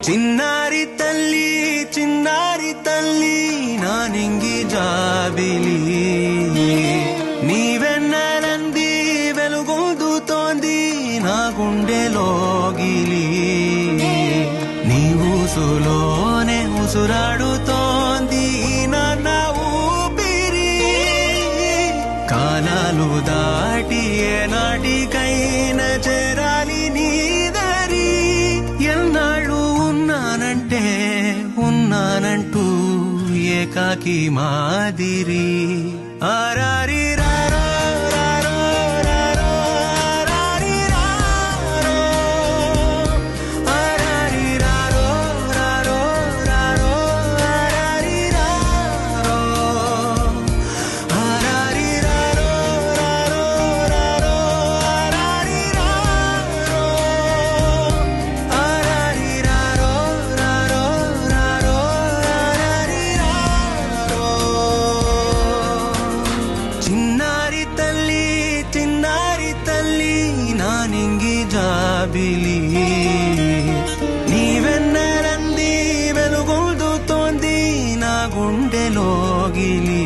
చిన్నారి తల్లి నానింగి జాబిలి నీవెన్నెలంది వెలుగొందుతోంది నా గుండెలోగిలి నీ ఊసులోనే ఉసురాడుతోంది నా ఊపిరి కాలాలు దాటి ఏనాటికైనా చేరాలి నీ దరి ఎన్నాళ్ళు ఉన్నానంటూ ఏకాకి మాదిరి ఆరారి రారో రారో రారో ఆరారి రారో ఆరారి రారో రారో రారో ఆరారి రారో ఆరారి రారో రారో రారో ఆరారి రారో ఆరారి రారో రారో రారో ఆరారి రారో చిన్నారి తల్లి నానింగి జాబిలి నీవెన్నెలంది వెలుగొందుతోంది నా గుండెలోగిలి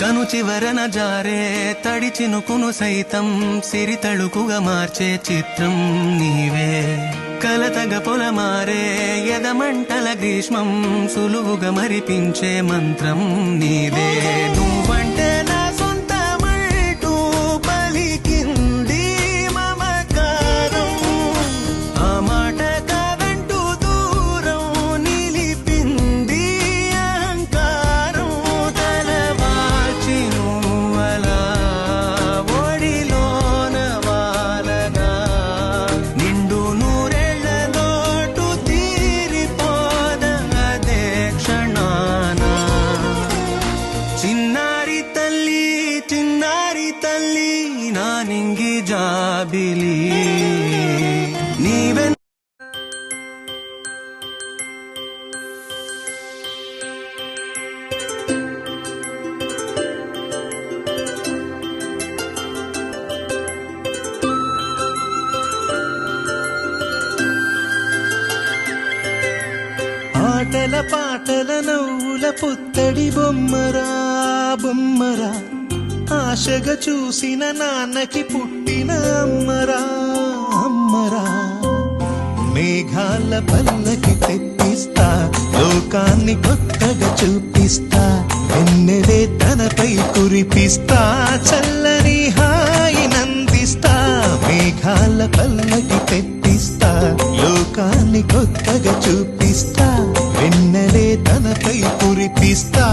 కను చివరన జారే తడి చినుకును సైతం సిరి తళుకుగా మార్చే చిత్రం నీవే కలతగ పొలమారే ఎదమంటల గ్రీష్మం సులువుగా మరిపించే మంత్రం నీదే నువ్వంటే నా సొంతమంటూ పలికింది మమకారం ఆ మాట కాదంటూ దూరం నిలిపింది అహంకారం తలవాల్చి నువ్వలా ఒడిలోన వాలగా నిండు నూరేళ్ల లోటు తీరిపోద అదే క్షణాన చిన్నారి తల్లి నానింగి జాబిలి నీవె ఆటల పాటల నవ్వుల పుత్తడి బొమ్మరా ఆశగా చూసిన నాన్నకి పుట్టిన అమ్మరా మేఘాల పల్లకి తెప్పిస్తా లోకాన్ని కొత్తగా చూపిస్తా వెన్నెలే తనపై కురిపిస్తా చల్లని హాయినందిస్తా మేఘాల పల్లకి తెప్పిస్తా లోకాన్ని కొత్తగా చూపిస్తా వెన్నెలే తనపై కురిపిస్తా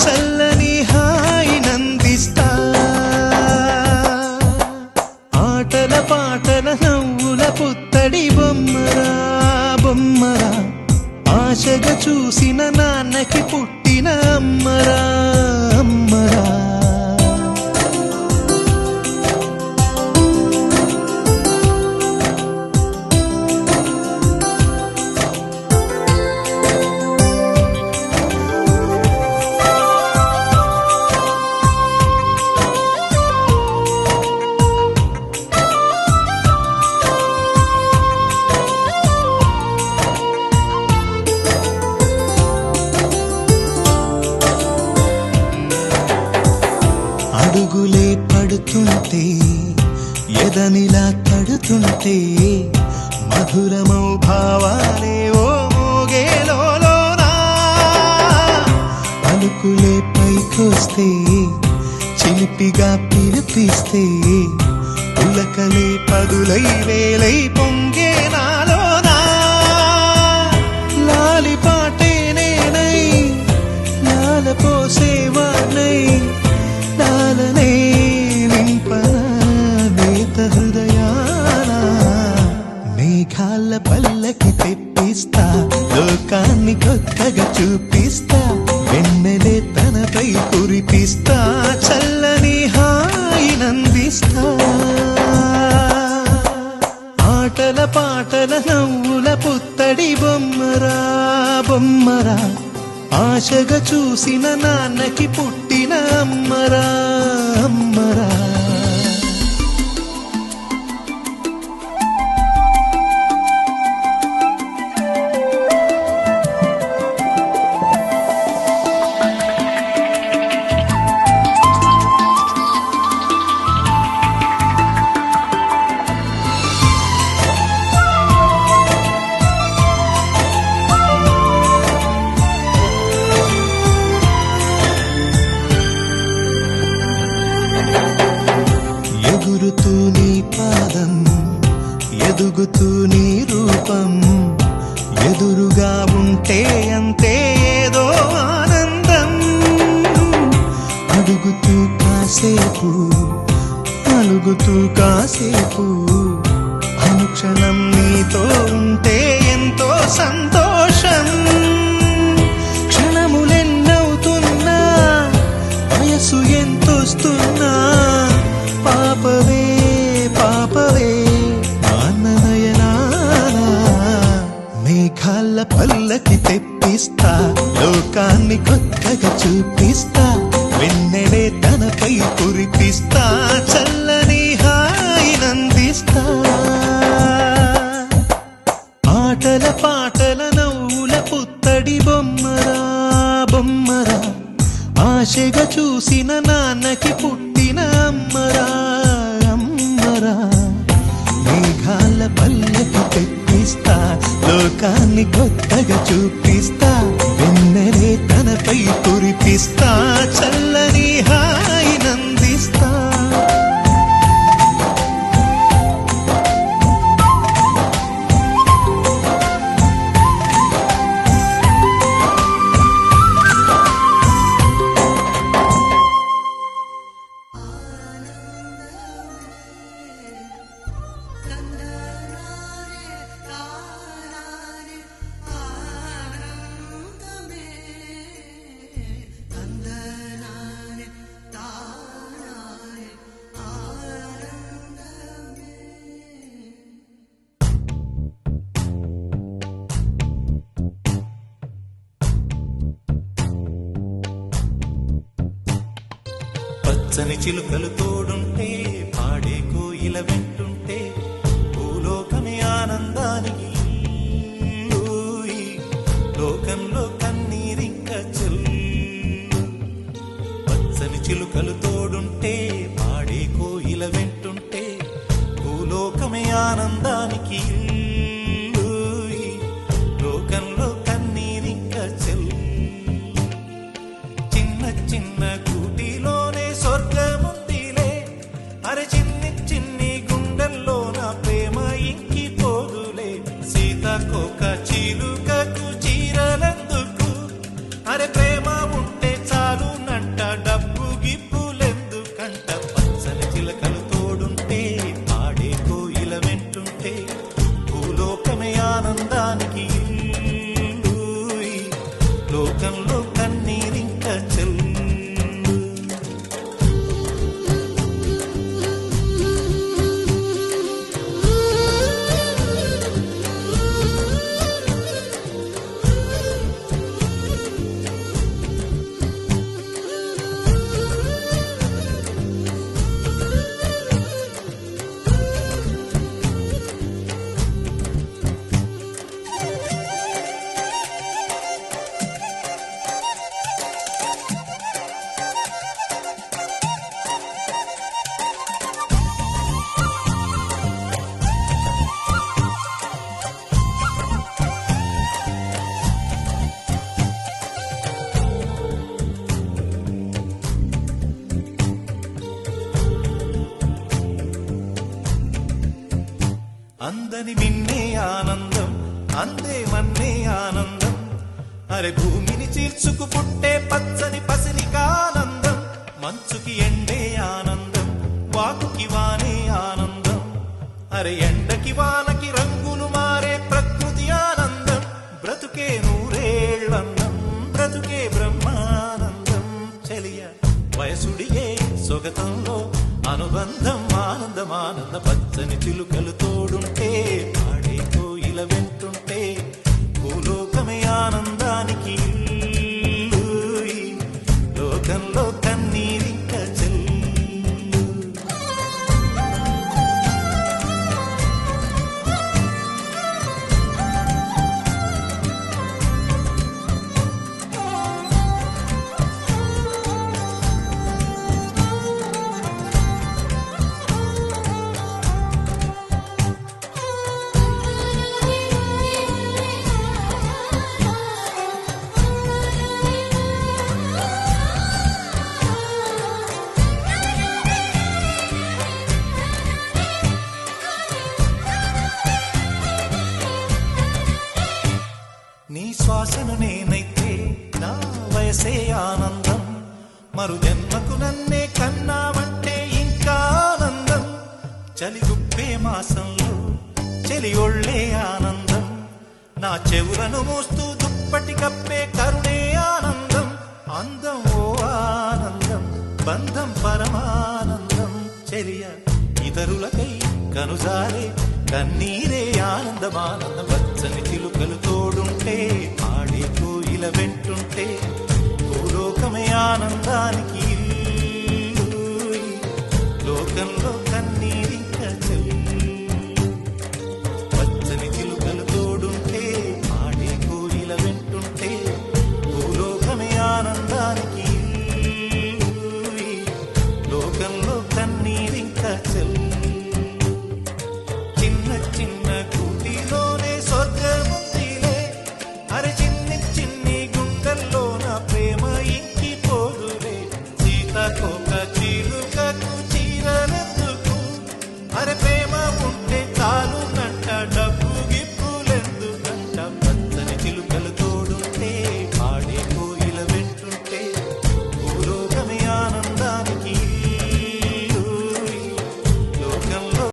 చల్లని హాయినందిస్తా ఆటల పాటల నవ్వుల పుత్తడి బొమ్మరా ఆశగా చూసిన నాన్నకి పుట్టిన అమ్మరా అడుగులే పడుతుంటే ఎదనిలా తడుతుంటే మధురమౌ భావాలే ఓ మోగేలోనా పలుకులే పైకొస్తే చిలిపిగా పిలిపిస్తే పులకలే పదులై వేలై పొంగే నాలోనా లాలి పాటే నేనై లాల పోసేవాణ్ణై లాలనే నింపన నేత హృదయాన మేఘాల పల్లకి తెప్పి చూపిస్తా, లోకాన్ని కొత్తగా చూపిస్తా, వెన్నెలే తనపై కురిపిస్తా, చల్లని హాయినందిస్తా. ఆటల పాటల నవ్వుల పుత్తడి బొమ్మరా బొమ్మరా, ఆశగా చూసిన నాన్నకి పుట్టిన అమ్మరా అమ్మరా. ఎగురుతూ నీ పాదం, ఎదుగుతూ నీ రూపం, ఎదురుగా ఉంటే అంతే ఏదో ఆనందం. అడుగుతూ కాసేపు, అలుగుతూ కాసేపు, అనుక్షణం నీతో ఉంటే ఎంతో సంతోషం. క్షణములెన్నవుతున్నా, వయసు ఎంతొస్తున్నా, పాపవే పాపవే నాన్ననయనాన. మేఘాల పల్లకి తెప్పిస్తా, లోకాన్ని కొత్తగా చూపిస్తా, వెన్నెలే తనపై కురిపిస్తా, చల్లని హాయినందిస్తా. ఆటల పాటల నవ్వుల పుత్తడి బొమ్మరా బొమ్మరా, ఆశగా చూసిన నాన్నకి పుట్టిన అమ్మరా అమ్మరా. మేఘాల పల్లకి తెప్పిస్తా, లోకాన్ని కొత్తగా చూపిస్తా, వెన్నెలే తనపై కురిపిస్తా, చల్లని హాయినందిస్తా. పచ్చని చిలుకలు తోడుంటే, పాడే కోయిల వెంటుంటే, భూలోకమే ఆనందానికి ఊయి, లోకంలో కన్నీరింక చెల్లు. పచ్చని చిలుకలు తోడుంటే, పాడే కోయిల వెంటుంటే, భూలోకమే ఆనందానికి ఊయి, లోకంలో కన్నీరింక చెల్లు. చిన్న చిన్న కూటిలోనే స్వర్గముందిలే, అరే చిన్ని చిన్ని గుండెల్లో నా ప్రేమ ఇంకి పోదులే. సీతకోక చిలుకకు చీరలందుకు, అరే ప్రేమ ఉంటే చాలునంట, డబ్బు గిప్పులెందుకంట. పచ్చని చిలకలు తోడుంటే, పాడే కోయిల వెంటుంటే, భూలోకమే ఆనందానికి ఇల్లు, లోకంలో కన్నీరింక చెల్లు. అందని మిన్నే ఆనందం, అందే మన్నే ఆనందం, అరే భూమిని చీల్చుకు పుట్టే పచ్చని పసిరికానందం. మంచుకి ఎండే ఆనందం, వాకుకి వానే ఆనందం, అరే ఎండకి వానకి రంగులు మారే ప్రకృతి ఆనందం. నీ శ్వాసను నేనైతే నా వయసే ఆనందం మరు జన్మకు నన్నే కన్నావంటే ఇంకా ఆనందం చలిగుప్పే మాసంలో చెలి ఒళ్ళే ఆనందం నా చెవులను మోస్తూ దుప్పటి కప్పే కరుణే ఆనందం అందం ఓ ఆనందం బంధం పరమానందం చెలియ ఇతరులకై కనుసారే కన్నీరే ఆనందమానందం వచ్చని చిలుకలు తోడుంటే ఆడే కోయిల వెంటుంటే